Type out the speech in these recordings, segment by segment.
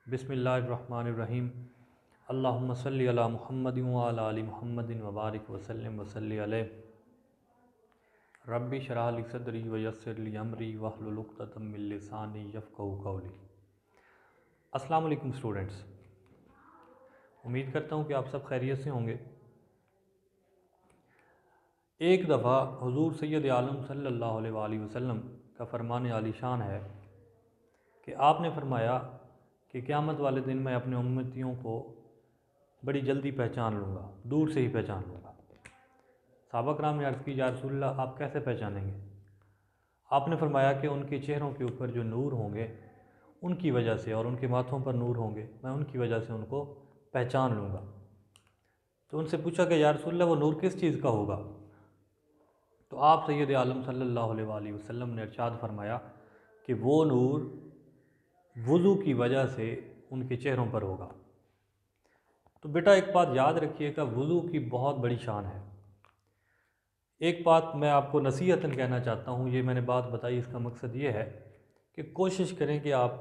बिस्मिल्लाहिर्रहमानिर्रहीम। अल्लाहुम्मा सल्लि अला मुहम्मदिन व अला आलि मुहम्मदिन व बारिक वसल्लिम वसल्लि अलैहि। रब्बि शरह ली सदरी व यस्सिर ली अमरी वहलुल उक़दतम मिन लिसानी यफ़क़हू क़ौली। अस्सलामु अलैकुम स्टूडेंट्स, उम्मीद करता हूँ कि आप सब खैरियत से होंगे। एक दफ़ा हुज़ूर सैयद आलम सल्लल्लाहु अलैहि वसल्लम का फरमान आलीशान है कि आपने फरमाया कि क़यामत वाले दिन मैं अपने उम्मतियों को बड़ी जल्दी पहचान लूँगा, दूर से ही पहचान लूँगा। सहाबा कराम ने अर्ज़ की, या रसूलल्लाह आप कैसे पहचानेंगे? आपने फरमाया कि उनके चेहरों के ऊपर जो नूर होंगे उनकी वजह से, और उनके माथों पर नूर होंगे, मैं उनकी वजह से उनको पहचान लूँगा। तो उनसे पूछा कि या रसूलल्लाह वो नूर किस चीज़ का होगा? तो आप सैयद आलम सल्लल्लाहु अलैहि वसल्लम ने इरशाद फरमाया कि वो नूर वुज़ू की वजह से उनके चेहरों पर होगा। तो बेटा एक बात याद रखिएगा, वुज़ू की बहुत बड़ी शान है। एक बात मैं आपको नसीहतन कहना चाहता हूँ, ये मैंने बात बताई, इसका मकसद ये है कि कोशिश करें कि आप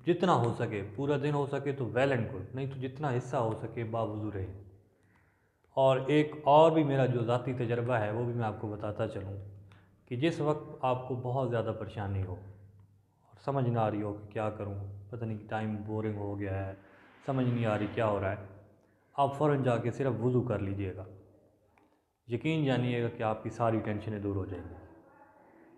जितना हो सके, पूरा दिन हो सके तो वेल एंड गुड, नहीं तो जितना हिस्सा हो सके बावुज़ू रहे। और एक और भी मेरा जो ज़ाती तजर्बा है वो भी मैं आपको बताता चलूँ कि जिस वक्त आपको बहुत ज़्यादा परेशानी हो और समझ ना आ रही हो कि क्या करूँ, पता नहीं टाइम बोरिंग हो गया है, समझ नहीं आ रही क्या हो रहा है, आप फ़ौरन जाके सिर्फ वुज़ू कर लीजिएगा। यकीन जानिएगा कि आपकी सारी टेंशनें दूर हो जाएंगी।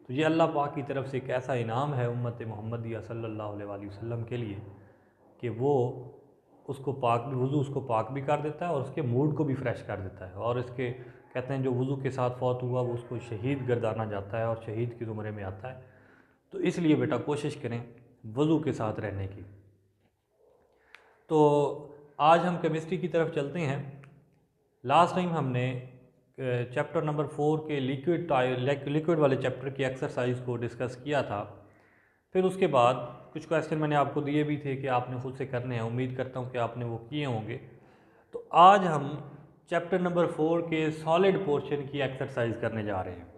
तो ये अल्लाह पाक की तरफ से एक ऐसा इनाम है उम्मत मोहम्मदिया सल्लल्लाहु अलैहि वसल्लम के लिए कि वो उसको पाक भी, वुज़ू उसको पाक भी कर देता है और उसके मूड को भी फ्रेश कर देता है। और इसके कहते हैं जो वुज़ू के साथ फौत हुआ वो उसको शहीद गर्दाना जाता है और शहीद की ज़ुमरे में आता है। तो इसलिए बेटा कोशिश करें वुज़ू के साथ रहने की। तो आज हम केमिस्ट्री की तरफ चलते हैं। लास्ट टाइम हमने चैप्टर नंबर 4 के लिक्विड वाले चैप्टर की एक्सरसाइज को डिस्कस किया था। फिर उसके बाद कुछ क्वेश्चन मैंने आपको दिए भी थे कि आपने खुद से करने हैं। उम्मीद करता हूँ कि आपने वो किए होंगे। तो आज हम चैप्टर नंबर 4 के सॉलिड पोर्शन की एक्सरसाइज करने जा रहे हैं।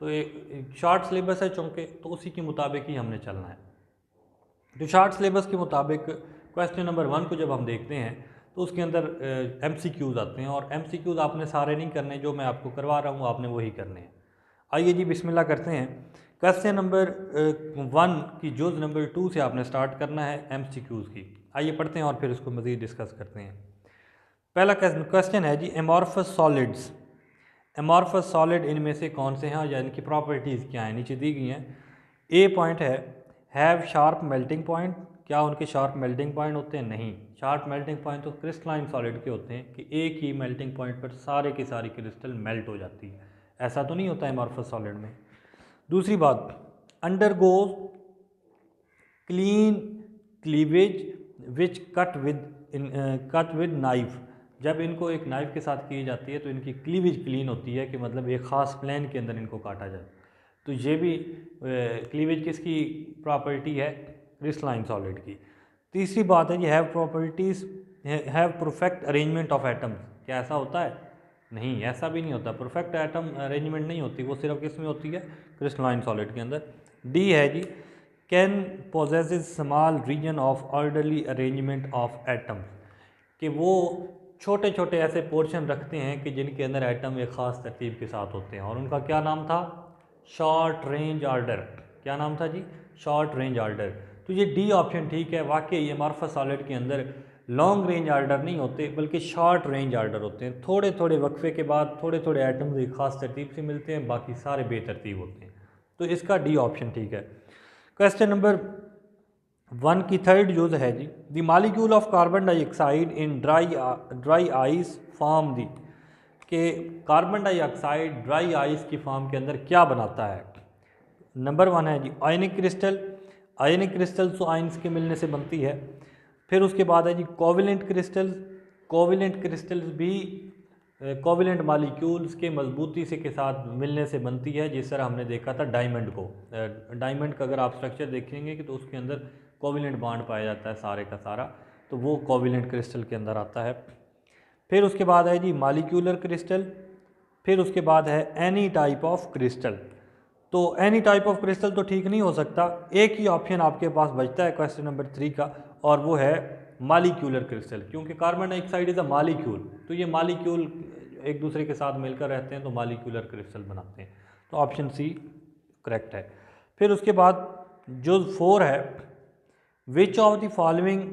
तो एक शॉर्ट सिलेबस है चूँकि, तो उसी के मुताबिक ही हमने चलना है। तो शॉर्ट सिलेबस के मुताबिक क्वेश्चन नंबर 1 को जब हम देखते हैं तो उसके अंदर MCQs आते हैं, और MCQs आपने सारे नहीं करने, जो मैं आपको करवा रहा हूँ आपने वही करने हैं। आइए जी बिस्मिल्लाह करते हैं। क्वेश्चन नंबर 1 की जुज़ नंबर 2 से आपने स्टार्ट करना है MCQs की। आइए पढ़ते हैं और फिर उसको मज़ीद डिस्कस करते हैं। पहला क्वेश्चन है जी, एमॉर्फस सॉलिड्स। एमॉर्फस सॉलिड इनमें से कौन से हैं या इनकी प्रॉपर्टीज़ क्या हैं, नीचे दी गई हैं। ए पॉइंट है हैव शार्प मेल्टिंग पॉइंट। क्या उनके शार्प मेल्टिंग पॉइंट होते हैं? नहीं। शार्प मेल्टिंग पॉइंट तो क्रिस्टलाइन सॉलिड के होते हैं कि एक ही मेल्टिंग पॉइंट पर सारे की सारी क्रिस्टल मेल्ट हो जाती है। ऐसा तो नहीं होता है एमॉर्फस सॉलिड में। दूसरी बात, undergoes clean cleavage which cut with knife. जब इनको एक नाइफ के साथ की जाती है तो इनकी क्लीवेज क्लीन होती है कि मतलब एक ख़ास प्लेन के अंदर इनको काटा जाए। तो ये भी क्लीवेज किसकी प्रॉपर्टी है? क्रिस्टलाइन सॉलिड की। तीसरी बात है ये have properties have perfect arrangement of atoms. क्या ऐसा होता है? नहीं, ऐसा भी नहीं होता। परफेक्ट एटम अरेंजमेंट नहीं होती, वो सिर्फ किस में होती है? क्रिस्टलाइन सॉलिड के अंदर। डी है जी, can possesses small region of orderly arrangement of atoms. कि वो छोटे छोटे ऐसे पोर्शन रखते हैं कि जिनके अंदर एटम एक ख़ास तरतीब के साथ होते हैं, और उनका क्या नाम था? Short range order. क्या नाम था जी? Short range order. तो ये डी ऑप्शन ठीक है। वाकई ये एमॉर्फस सॉलिड के अंदर लॉन्ग रेंज ऑर्डर नहीं होते बल्कि शॉर्ट रेंज ऑर्डर होते हैं। थोड़े थोड़े वक्फे के बाद थोड़े थोड़े एटम्स एक ख़ास तरतीब से मिलते हैं, बाकी सारे बेतरतीब होते हैं। तो इसका डी ऑप्शन ठीक है। क्वेश्चन नंबर 1 की थर्ड यूज है जी, the molecule of carbon dioxide in dry ice form दी। कि कार्बन डाइऑक्साइड ड्राई आइस की फॉर्म के अंदर क्या बनाता है? नंबर 1 है जी आयनिक क्रिस्टल। आयनिक क्रिस्टल तो आयंस के मिलने से बनती है। फिर उसके बाद है जी कोवेलेंट क्रिस्टल्स। कोवेलेंट क्रिस्टल्स भी कोवेलेंट मालिक्यूल्स के मजबूती से के साथ मिलने से बनती है, जिस तरह हमने देखा था डायमंड को। डायमंड का अगर आप स्ट्रक्चर देखेंगे कि तो उसके अंदर कोवेलेंट बॉन्ड पाया जाता है सारे का सारा, तो वो कोवेलेंट क्रिस्टल के अंदर आता है। फिर उसके बाद है जी मालिक्यूलर क्रिस्टल। फिर उसके बाद है एनी टाइप ऑफ क्रिस्टल। तो एनी टाइप ऑफ क्रिस्टल तो ठीक नहीं हो सकता, एक ही ऑप्शन आपके पास बचता है क्वेश्चन नंबर 3 का, और वो है मालिक्यूलर क्रिस्टल, क्योंकि carbon dioxide is a molecule, तो ये मालिक्यूल एक दूसरे के साथ मिलकर रहते हैं तो मालिक्यूलर क्रिस्टल बनाते हैं, तो ऑप्शन सी करेक्ट है। फिर उसके बाद जो 4 है, which of the following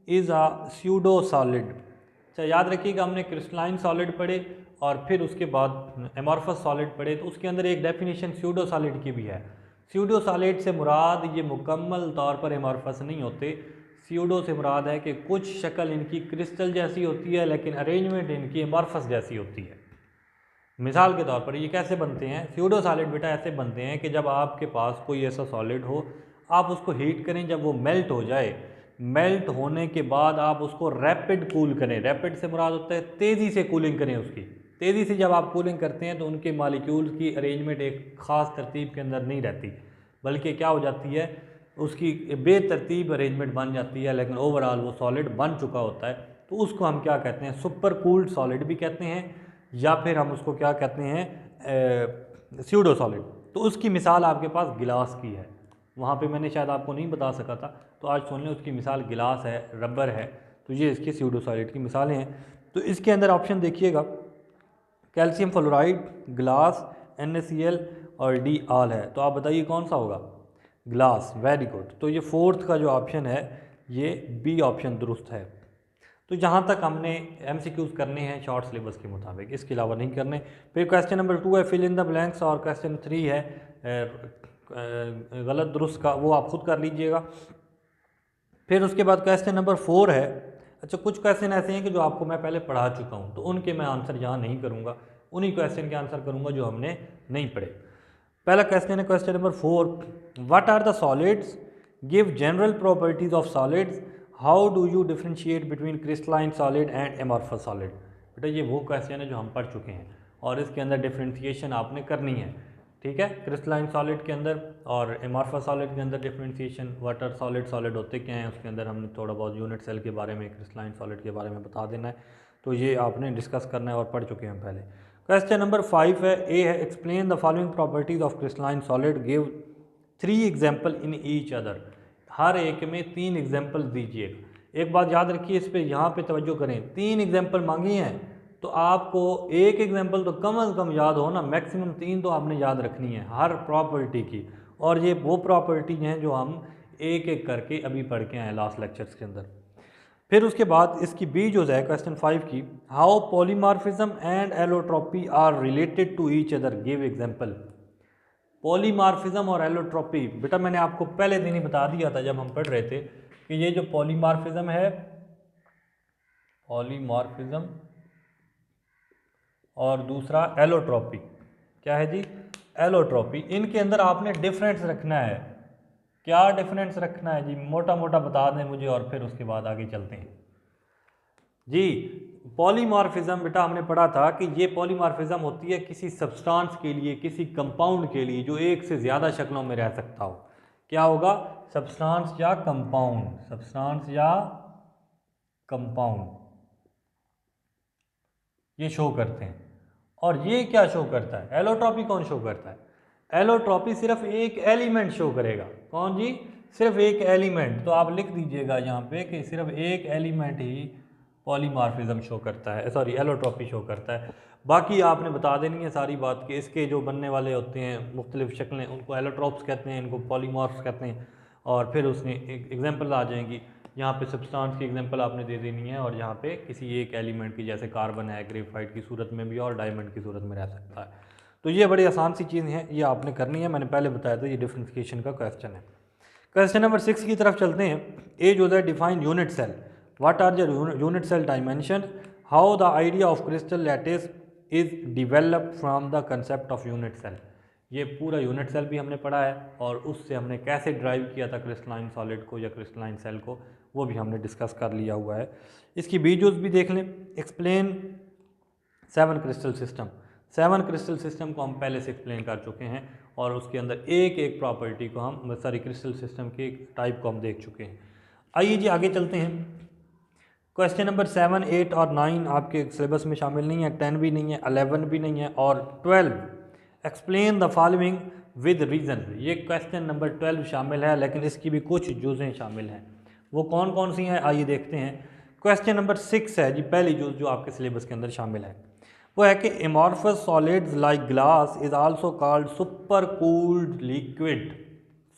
is a pseudo solid. अच्छा याद रखिएगा, हमने क्रिस्टलाइन सॉलिड पढ़े और फिर उसके बाद एमॉर्फस सॉलिड पढ़े, तो उसके अंदर एक डेफिनेशन स्यूडो सॉलिड की भी है। स्यूडो सॉलिड से मुराद ये मुकम्मल तौर पर एमॉर्फस नहीं होते, स्यूडो से मुराद है कि कुछ शक्ल इनकी क्रिस्टल जैसी होती है लेकिन अरेंजमेंट इनकी एमॉर्फस जैसी होती है। मिसाल के तौर पर ये कैसे बनते हैं, स्यूडो सॉलिड बेटा ऐसे बनते हैं कि जब आपके पास कोई ऐसा सॉलिड हो, आप उसको हीट करें, जब वो मेल्ट हो जाए, मेल्ट होने के बाद आप उसको रैपिड कूल करें, रैपिड से मुराद होता है तेज़ी से कूलिंग करें उसकी, तेज़ी से जब आप कूलिंग करते हैं तो उनके मालिक्यूल्स की अरेंजमेंट एक ख़ास तरतीब के अंदर नहीं रहती, बल्कि क्या हो जाती है, उसकी बेतरतीब अरेंजमेंट बन जाती है, लेकिन ओवरऑल वो सॉलिड बन चुका होता है, तो उसको हम क्या कहते हैं, सुपर कूल्ड सॉलिड भी कहते हैं, या फिर हम उसको क्या कहते हैं, स्यूडो सॉलिड। तो उसकी मिसाल आपके पास गिलास की है, वहाँ पे मैंने शायद आपको नहीं बता सका था, तो आज सुन लें, उसकी मिसाल गिलास है, रबर है, तो ये इसकी स्यूडो सॉलिड की मिसालें हैं। तो इसके अंदर ऑप्शन देखिएगा, कैल्शियम फ्लोराइड, ग्लास, NaCl और डी आल है, तो आप बताइए कौन सा होगा, ग्लास, वेरी गुड। तो ये 4th का जो ऑप्शन है ये बी ऑप्शन दुरुस्त है। तो जहाँ तक हमने MCQs करने हैं शॉर्ट सिलेबस के मुताबिक, इसके अलावा नहीं करने। फिर क्वेश्चन नंबर 2 है फिल इन द ब्लैंक्स, और क्वेश्चन 3 है गलत दुरुस्त का, वो आप खुद कर लीजिएगा। फिर उसके बाद क्वेश्चन नंबर 4 है, अच्छा कुछ क्वेश्चन ऐसे हैं कि जो आपको मैं पहले पढ़ा चुका हूँ, तो उनके मैं आंसर यहाँ नहीं करूँगा, उन्हीं क्वेश्चन के आंसर करूँगा जो हमने नहीं पढ़े। पहला क्वेश्चन है question number 4, what are the solids, give general properties of solids, how do you differentiate between crystalline solid and amorphous solid. बेटा ये वो क्वेश्चन है जो हम पढ़ चुके हैं और इसके अंदर डिफ्रेंशिएशन आपने करनी है, ठीक है, क्रिस्टलाइन सॉलिड के अंदर और एमॉर्फस सॉलिड के अंदर डिफ्रेंशिएशन, वाटर सॉलिड, सॉलिड होते क्या हैं, उसके अंदर हमने थोड़ा बहुत यूनिट सेल के बारे में, क्रिस्टलाइन सॉलिड के बारे में बता देना है, तो ये आपने डिस्कस करना है और पढ़ चुके हैं पहले। क्वेश्चन नंबर 5 है, ए है, explain the following properties of crystalline solid, give 3 example in each other. हर एक में 3 एग्जाम्पल दीजिएगा। एक बात याद रखिए, इस पर यहाँ पे तवज्जो करें, 3 एग्जाम्पल मांगी हैं तो आपको एक एग्जाम्पल तो कम से कम याद हो ना, मैक्सिमम 3 तो आपने याद रखनी है हर प्रॉपर्टी की, और ये वो प्रॉपर्टी हैं जो हम एक एक करके अभी पढ़ के आए लास्ट लेक्चर्स के अंदर। फिर उसके बाद इसकी बी जो है क्वेश्चन 5 की, how polymorphism and allotropy are related to each other, give example. Polymorphism और एलोट्रॉपी, बेटा मैंने आपको पहले दिन ही बता दिया था जब हम पढ़ रहे थे कि ये जो पॉलीमार्फिज्म है, पॉलीमार्फिज्म और दूसरा एलोट्रॉपी, क्या है जी, एलोट्रॉपी, इनके अंदर आपने डिफरेंस रखना है। क्या डिफरेंस रखना है जी, मोटा मोटा बता दें मुझे और फिर उसके बाद आगे चलते हैं जी। पॉलीमॉर्फिज्म बेटा हमने पढ़ा था कि ये पॉलीमॉर्फिज्म होती है किसी सब्सटेंस के लिए, किसी कंपाउंड के लिए जो एक से ज़्यादा शक्लों में रह सकता हो। क्या होगा, सब्सटेंस या कंपाउंड, सब्सटेंस या कंपाउंड ये शो करते हैं। और ये क्या शो करता है, एलोट्रॉपी कौन शो करता है, एलोट्रॉपी सिर्फ एक एलिमेंट शो करेगा। कौन जी, सिर्फ एक एलिमेंट। तो आप लिख दीजिएगा यहाँ पे कि सिर्फ एक एलिमेंट ही पॉलीमॉर्फिज्म शो करता है, सॉरी एलोट्रॉपी शो करता है। बाकी आपने बता देनी है सारी बात कि इसके जो बनने वाले होते हैं मुख्तलिफ शक्लें, उनको एलोट्रॉप्स कहते हैं, इनको पॉलीमॉर्फ्स कहते हैं। और फिर उसने एक एग्जाम्पल आ जाएंगी, यहाँ पे सब्सटेंस की एग्जांपल आपने दे देनी है और यहाँ पे किसी एक एलिमेंट की, जैसे कार्बन है ग्रेफाइट की सूरत में भी और डायमंड की सूरत में रह सकता है। तो ये बड़ी आसान सी चीज़ है, ये आपने करनी है, मैंने पहले बताया था, ये डिफ्रेंशिएशन का क्वेश्चन है। क्वेश्चन नंबर 6 की तरफ चलते हैं। ए जो है, define unit cell, what are the unit cell dimension, how the idea of crystal lattice is developed from the concept of unit cell. ये पूरा यूनिट सेल भी हमने पढ़ा है और उससे हमने कैसे ड्राइव किया था क्रिस्टलाइन सॉलिड को या क्रिस्टलाइन सेल को, वो भी हमने डिस्कस कर लिया हुआ है। इसकी वीडियोस भी देख लें। Explain 7 crystal system, 7 crystal system को हम पहले से एक्सप्लेन कर चुके हैं और उसके अंदर एक एक प्रॉपर्टी को हम, सॉरी क्रिस्टल सिस्टम के टाइप को हम देख चुके हैं। आइए जी आगे चलते हैं। क्वेश्चन नंबर 7, 8 और 9 आपके सिलेबस में शामिल नहीं है, 10 भी नहीं है, 11 भी नहीं है और 12 explain the following with reason. ये क्वेश्चन नंबर 12 शामिल है, लेकिन इसकी भी कुछ जुज़ें शामिल हैं। वो कौन कौन सी हैं आइए देखते हैं। क्वेश्चन नंबर 6 है जी, पहली जुज़ जो आपके सिलेबस के अंदर शामिल है वो है कि amorphous solids like glass is also called super cooled liquid.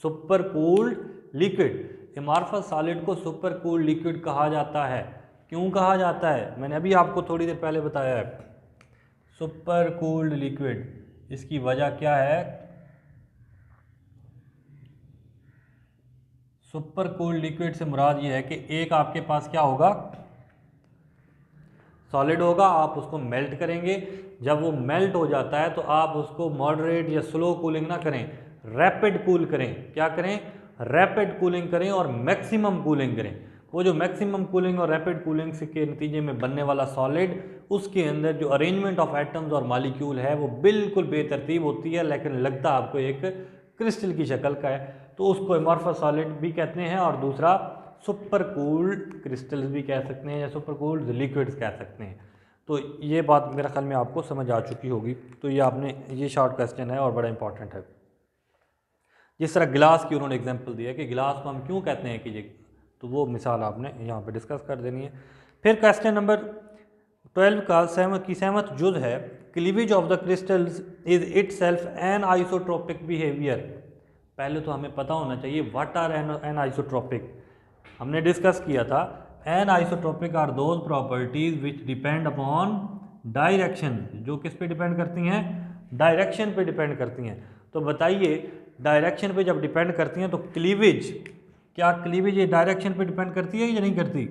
Super cooled liquid, amorphous solid को सुपर कूल्ड लिक्विड कहा जाता है। क्यों कहा जाता है? मैंने अभी आपको थोड़ी देर पहले बताया है। सुपर कूल्ड लिक्विड, इसकी वजह क्या है? सुपर कूल्ड लिक्विड से मुराद ये है कि एक आपके पास क्या होगा, सॉलिड होगा, आप उसको मेल्ट करेंगे। जब वो मेल्ट हो जाता है तो आप उसको मॉडरेट या स्लो कूलिंग ना करें, रैपिड कूल करें। क्या करें? रैपिड कूलिंग करें और मैक्सिमम कूलिंग करें। वो जो मैक्सिमम कूलिंग और रैपिड कूलिंग के नतीजे में बनने वाला सॉलिड, उसके अंदर जो अरेंजमेंट ऑफ एटम्स और मॉलिक्यूल है वो बिल्कुल बेतरतीब होती है, लेकिन लगता आपको एक क्रिस्टल की शक्ल का है, तो उसको एमॉर्फस सॉलिड भी कहते हैं। और दूसरा सुपर कूल्ड क्रिस्टल्स भी कह सकते हैं या सुपर कूल्ड लिक्विड्स कह सकते हैं। तो ये बात मेरा ख्याल में आपको समझ आ चुकी होगी। तो ये आपने, ये शॉर्ट क्वेश्चन है और बड़ा इंपॉर्टेंट है। जिस तरह गिलास की उन्होंने एग्जांपल दिया कि गिलास को हम क्यों कहते हैं कि ये, तो वो मिसाल आपने यहाँ पे डिस्कस कर देनी है। फिर क्वेश्चन नंबर 12 का सहमत जुज है, cleavage of the crystals is itself anisotropic behaviour. पहले तो हमें पता होना चाहिए व्हाट आर एन आइसोट्रोपिक। हमने डिस्कस किया था anisotropic are those properties which depend upon direction. जो किस पे डिपेंड करती हैं? डायरेक्शन पे डिपेंड करती हैं। तो बताइए, डायरेक्शन पे जब डिपेंड करती हैं तो क्लीवेज, क्या क्लीवेज ये डायरेक्शन पे डिपेंड करती है या नहीं करती?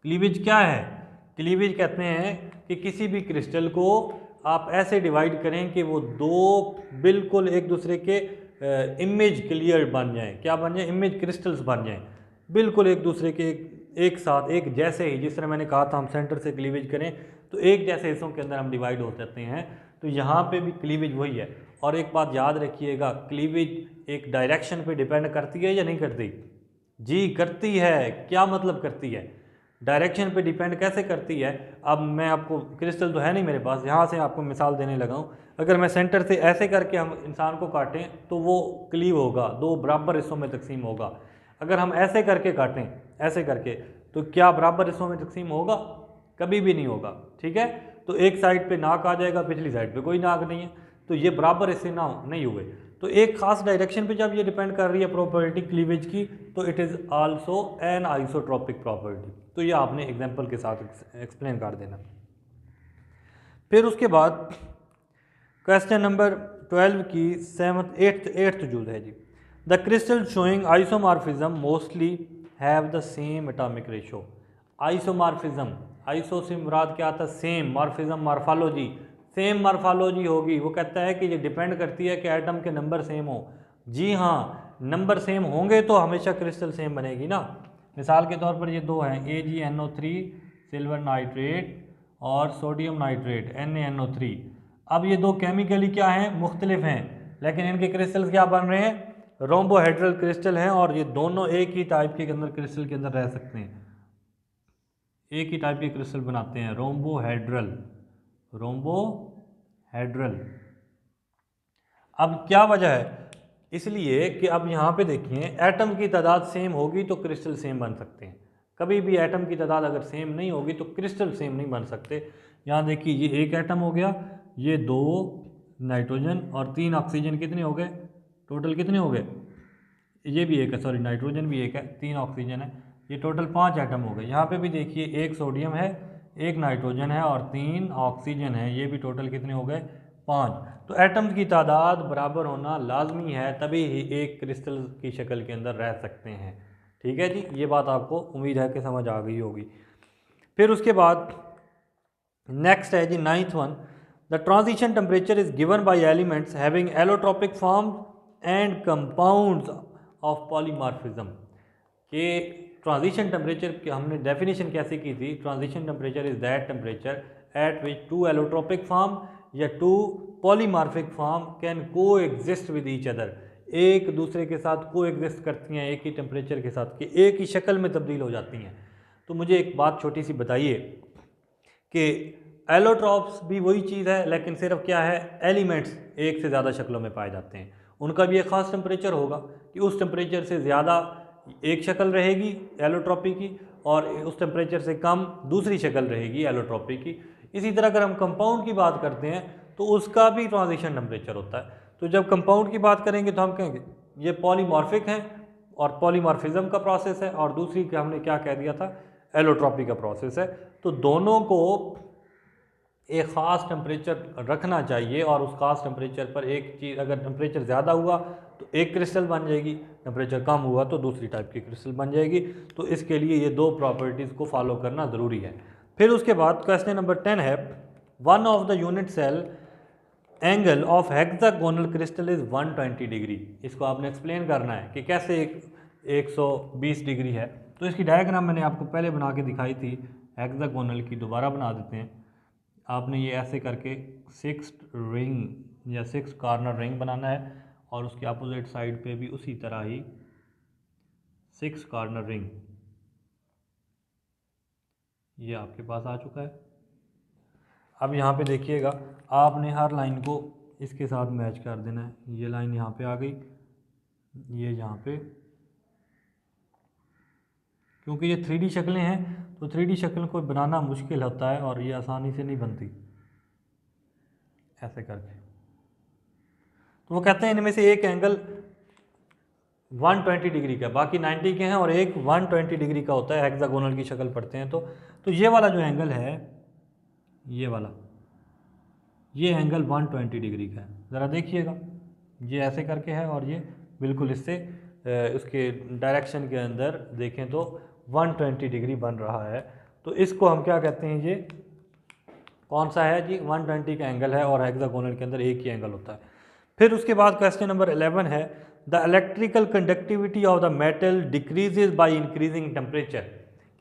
क्लीवेज क्या है? क्लीवेज कहते हैं कि किसी भी क्रिस्टल को आप ऐसे डिवाइड करें कि वो दो बिल्कुल एक दूसरे के इमेज क्लियर बन जाएं। क्या बन जाएं? इमेज क्रिस्टल्स बन जाएं, बिल्कुल एक दूसरे के एक साथ एक जैसे ही। जिस तरह मैंने कहा था हम सेंटर से क्लीवेज करें तो एक जैसे हिस्सों के अंदर हम डिवाइड हो जाते हैं, तो यहाँ पे भी क्लीवेज वही है। और एक बात याद रखिएगा, क्लीवेज एक डायरेक्शन पे डिपेंड करती है या नहीं करती? जी करती है। क्या मतलब करती है? डायरेक्शन पे डिपेंड कैसे करती है? अब मैं आपको, क्रिस्टल तो है नहीं मेरे पास, यहाँ से आपको मिसाल देने लगा हूँ। अगर मैं सेंटर से ऐसे करके हम इंसान को काटें तो वो क्लीव होगा, दो बराबर हिस्सों में तकसीम होगा। अगर हम ऐसे करके काटें, ऐसे करके, तो क्या बराबर हिस्सों में तकसीम होगा? कभी भी नहीं होगा। ठीक है, तो एक साइड पे नाक आ जाएगा, पिछली साइड पे कोई नाक नहीं है, तो ये बराबर हिस्से ना नहीं हुए। तो एक खास डायरेक्शन पे जब ये डिपेंड कर रही है प्रॉपर्टी क्लीवेज की, तो it is also an isotropic property. तो ये आपने एग्जांपल के साथ एक्सप्लेन कर देना। फिर उसके बाद क्वेश्चन नंबर 12 की 8th जुज है जी, the crystal showing isomorphism mostly have the same atomic ratio. Isomorphism, iso से मुराद क्या आता है? Same, morphism morphology, same morphology होगी। वो कहता है कि ये डिपेंड करती है कि एटम के नंबर सेम हो। जी हाँ, नंबर सेम होंगे तो हमेशा क्रिस्टल सेम बनेगी ना। मिसाल के तौर पर ये दो हैं, AgNO3 सिल्वर नाइट्रेट और सोडियम नाइट्रेट NaNO3। अब ये दो केमिकली क्या हैं? मुख्तलिफ हैं, लेकिन इनके क्रिस्टल्स क्या बन रहे हैं? रोम्बोहेड्रल क्रिस्टल हैं, और ये दोनों एक ही टाइप के अंदर क्रिस्टल के अंदर रह सकते हैं, एक ही टाइप के क्रिस्टल बनाते हैं, रोम्बोहेड्रल, रोम्बोहेड्रल। अब क्या वजह है? इसलिए कि अब यहाँ पे देखिए, एटम की तादाद सेम होगी तो क्रिस्टल सेम बन सकते हैं। कभी भी एटम की तादाद अगर सेम नहीं होगी तो क्रिस्टल सेम नहीं बन सकते। यहाँ देखिए, ये एक एटम हो गया, ये 2 नाइट्रोजन और 3 ऑक्सीजन, कितने हो गए टोटल? कितने हो गए? ये भी एक है, सॉरी नाइट्रोजन भी एक है, 3 ऑक्सीजन है, ये टोटल 5 एटम हो गए। यहाँ पे भी देखिए, 1 सोडियम है, 1 नाइट्रोजन है और 3 ऑक्सीजन है, ये भी टोटल कितने हो गए? 5। तो एटम्स की तादाद बराबर होना लाजमी है, तभी ही एक क्रिस्टल की शक्ल के अंदर रह सकते हैं। ठीक है जी, ये बात आपको उम्मीद है कि समझ आ गई होगी। फिर उसके बाद नेक्स्ट है जी 9th one, the transition temperature is given by elements having allotropic form and compounds of polymorphism. के ट्रांजिशन टेम्परेचर की हमने डेफिनेशन कैसे की थी? Transition temperature is that temperature at which 2 allotropic form या 2 पॉलीमॉर्फिक फॉर्म कैन को exist with each other. एक दूसरे के साथ को एग्जिस्ट करती हैं एक ही टेम्परेचर के साथ, कि एक ही शक्ल में तब्दील हो जाती हैं। तो मुझे एक बात छोटी सी बताइए कि एलोट्रॉप्स भी वही चीज़ है, लेकिन सिर्फ क्या है, एलिमेंट्स एक से ज़्यादा शक्लों में पाए जाते हैं। उनका भी एक ख़ास टेम्परेचर होगा कि उस टेम्परेचर से ज़्यादा एक शक्ल रहेगी एलोट्रॉपी की और उस टेम्परेचर से कम दूसरी शक्ल रहेगी एलोट्रॉपी की। इसी तरह अगर हम कंपाउंड की बात करते हैं तो उसका भी ट्रांजिशन टेम्परेचर होता है। तो जब कंपाउंड की बात करेंगे तो हम कहेंगे ये पॉलीमॉर्फिक हैं और पॉलीमॉर्फिज्म का प्रोसेस है, और दूसरी का हमने क्या कह दिया था, एलोट्रॉपी का प्रोसेस है। तो दोनों को एक ख़ास टेम्परेचर रखना चाहिए और उस ख़ास टेम्परेचर पर एक चीज़, अगर टेम्परेचर ज़्यादा हुआ तो एक क्रिस्टल बन जाएगी, टेम्परेचर कम हुआ तो दूसरी टाइप की क्रिस्टल बन जाएगी। तो इसके लिए ये दो प्रॉपर्टीज़ को फॉलो करना ज़रूरी है। फिर उसके बाद क्वेश्चन नंबर 10 है, one of the unit cell angle of hexagonal crystal is 120 degree. इसको आपने एक्सप्लेन करना है कि कैसे 120 डिग्री है। तो इसकी डायग्राम मैंने आपको पहले बना के दिखाई थी हेक्सागोनल की, दोबारा बना देते हैं। आपने ये ऐसे करके 6 रिंग या 6 कॉर्नर रिंग बनाना है और उसके अपोजिट साइड पे भी उसी तरह ही 6 कॉर्नर रिंग, ये आपके पास आ चुका है। अब यहाँ पे देखिएगा, आपने हर लाइन को इसके साथ मैच कर देना है। ये लाइन यहाँ पे आ गई, ये यहाँ पे, क्योंकि ये 3D शक्लें हैं तो 3D शक्ल को बनाना मुश्किल होता है और ये आसानी से नहीं बनती ऐसे करके। तो वो कहते हैं इनमें से एक एंगल 120 डिग्री का, बाकी 90 के हैं और एक 120 डिग्री का होता है, हेक्सागोनल की शक्ल पढ़ते हैं तो ये वाला जो एंगल है, ये वाला, ये एंगल 120 डिग्री का है। ज़रा देखिएगा, ये ऐसे करके है और ये बिल्कुल इससे उसके डायरेक्शन के अंदर देखें तो 120 डिग्री बन रहा है। तो इसको हम क्या कहते हैं, ये कौन सा है जी, 120 का एंगल है और हेक्सागोनल के अंदर एक ही एंगल होता है। फिर उसके बाद क्वेश्चन नंबर 11 है, the electrical conductivity of the metal decreases by increasing temperature.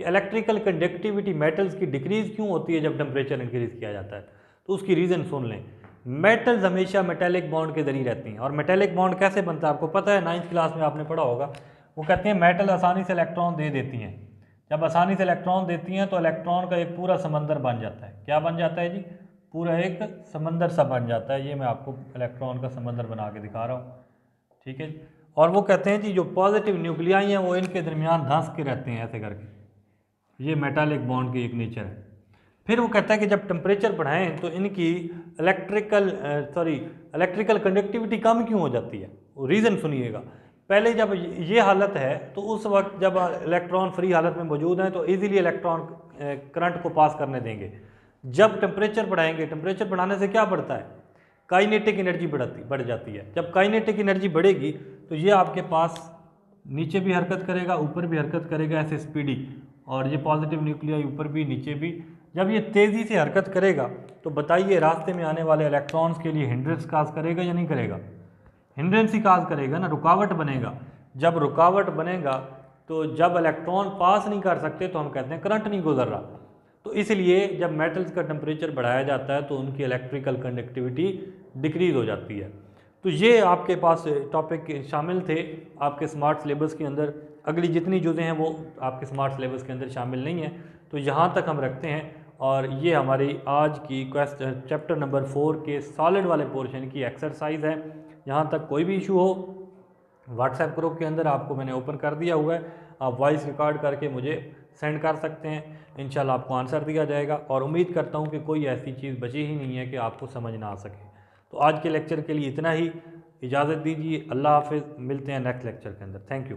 कि इलेक्ट्रिकल कंडक्टिविटी मेटल्स की डिक्रीज क्यों होती है जब टेम्परेचर इंक्रीज किया जाता है, तो उसकी रीज़न सुन लें। मेटल्स हमेशा मेटेलिक बॉन्ड के जरिए रहती हैं, और मेटेलिक बॉन्ड कैसे बनता है आपको पता है, 9th क्लास में आपने पढ़ा होगा। वो कहते हैं मेटल आसानी से इलेक्ट्रॉन दे देती हैं, जब आसानी से इलेक्ट्रॉन देती हैं तो इलेक्ट्रॉन का एक पूरा समंदर बन जाता है। क्या बन जाता है जी, पूरा एक समंदर सा बन जाता है। ये मैं आपको इलेक्ट्रॉन का समंदर बना के दिखा रहा हूँ, ठीक है। और वो कहते हैं जी जो पॉजिटिव न्यूक्लियाई हैं वो इनके दरमियान धंस के रहते हैं ऐसे करके, ये मेटालिक बॉन्ड की एक नेचर है। फिर वो कहता है कि जब टेम्परेचर बढ़ाएं तो इनकी इलेक्ट्रिकल कंडक्टिविटी कम क्यों हो जाती है, रीज़न सुनिएगा। पहले जब ये हालत है तो उस वक्त जब इलेक्ट्रॉन फ्री हालत में मौजूद हैं तो इजीली इलेक्ट्रॉन करंट को पास करने देंगे। जब टेम्परेचर बढ़ाएंगे, टेम्परेचर बढ़ाने से क्या बढ़ता है, काइनेटिक एनर्जी बढ़ जाती है। जब काइनेटिक एनर्जी बढ़ेगी तो ये आपके पास नीचे भी हरकत करेगा, ऊपर भी हरकत करेगा, ऐसे स्पीडी, और ये पॉजिटिव न्यूक्लियाई ऊपर भी नीचे भी। जब ये तेज़ी से हरकत करेगा तो बताइए रास्ते में आने वाले इलेक्ट्रॉन्स के लिए हिंड्रेंस काज करेगा या नहीं करेगा, हिंड्रेंस ही काज करेगा ना, रुकावट बनेगा। जब रुकावट बनेगा तो जब इलेक्ट्रॉन पास नहीं कर सकते तो हम कहते हैं करंट नहीं गुजर रहा। तो इसलिए जब मेटल्स का टेम्परेचर बढ़ाया जाता है तो उनकी इलेक्ट्रिकल कंडक्टिविटी डिक्रीज़ हो जाती है। तो ये आपके पास टॉपिक शामिल थे आपके स्मार्ट सिलेबस के अंदर। अगली जितनी चीज़ें हैं वो आपके स्मार्ट सिलेबस के अंदर शामिल नहीं है, तो यहाँ तक हम रखते हैं। और ये हमारी आज की क्वेश्चन चैप्टर नंबर 4 के सॉलिड वाले पोर्शन की एक्सरसाइज है। यहाँ तक कोई भी इशू हो व्हाट्सएप ग्रुप के अंदर आपको मैंने ओपन कर दिया हुआ है, आप वॉइस रिकॉर्ड करके मुझे सेंड कर सकते हैं, इंशाल्लाह आपको आंसर दिया जाएगा। और उम्मीद करता हूँ कि कोई ऐसी चीज़ बची ही नहीं है कि आपको समझ ना आ सके। तो आज के लेक्चर के लिए इतना ही, इजाज़त दीजिए, अल्लाह हाफिज़, मिलते हैं नेक्स्ट लेक्चर के अंदर। Thank you.